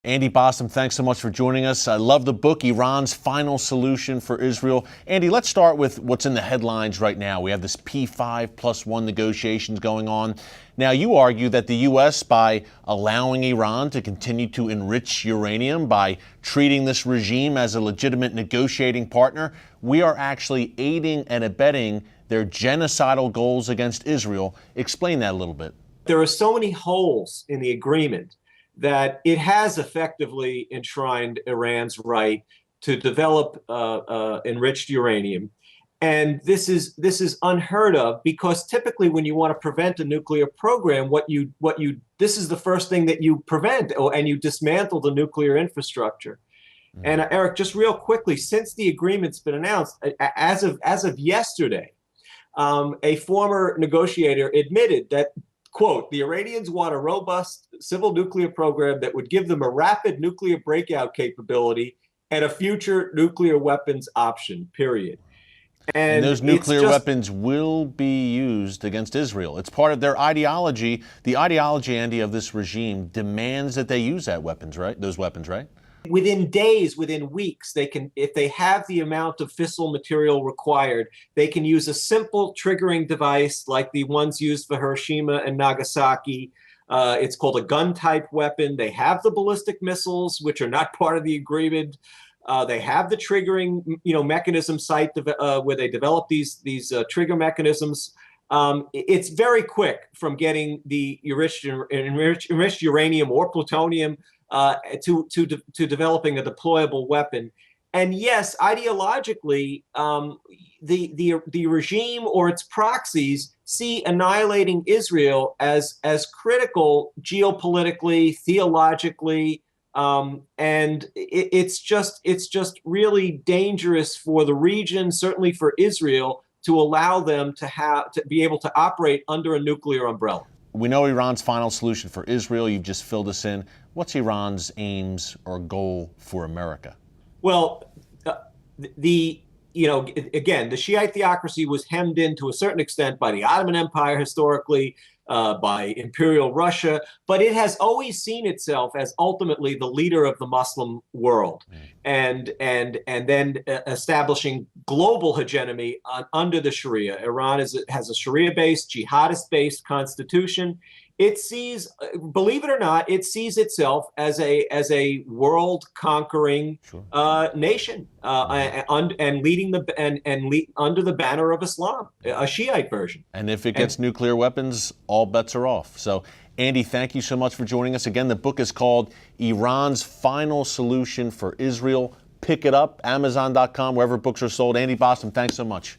Andy Bossom, thanks so much for joining us. I love the book, Iran's Final Solution for Israel. Andy, let's start with what's in the headlines right now. We have this P5+1 negotiations going on. Now, you argue that the U.S., by allowing Iran to continue to enrich uranium, by treating this regime as a legitimate negotiating partner, we are actually aiding and abetting their genocidal goals against Israel. Explain that a little bit. There are so many holes in the agreement that it has effectively enshrined Iran's right to develop enriched uranium. And this is unheard of, because typically when you want to prevent a nuclear program, this is the first thing that you prevent, and you dismantle the nuclear infrastructure. And Eric, just real quickly, since the agreement's been announced, as of yesterday, a former negotiator admitted that, quote, the Iranians want a robust civil nuclear program that would give them a rapid nuclear breakout capability and a future nuclear weapons option, period. And those nuclear weapons will be used against Israel. It's part of their ideology. The ideology, Andy, of this regime demands that they use those weapons, right? Within days, within weeks, they can, if they have the amount of fissile material required, they can use a simple triggering device like the ones used for Hiroshima and Nagasaki. It's called a gun-type weapon. They have the ballistic missiles, which are not part of the agreement. They have the triggering, mechanism site where they develop these trigger mechanisms. It's very quick from getting the enriched uranium or plutonium to developing a deployable weapon. And yes, ideologically, the regime or its proxies see annihilating Israel as critical geopolitically, theologically, and it's just really dangerous for the region, certainly for Israel, to allow them to be able to operate under a nuclear umbrella. We know Iran's final solution for Israel. You've just filled us in. What's Iran's aims or goal for America? Well, again, the Shiite theocracy was hemmed in to a certain extent by the Ottoman Empire historically, by Imperial Russia, but it has always seen itself as ultimately the leader of the Muslim world, and then establishing global hegemony under the Sharia. Iran has a Sharia-based, jihadist-based constitution. It sees, believe it or not, it sees itself as a world-conquering nation, and leading under the banner of Islam, a Shiite version. And if it gets nuclear weapons, all bets are off. So, Andy, thank you so much for joining us. Again, the book is called Iran's Final Solution for Israel. Pick it up, Amazon.com, wherever books are sold. Andy Bossom, thanks so much.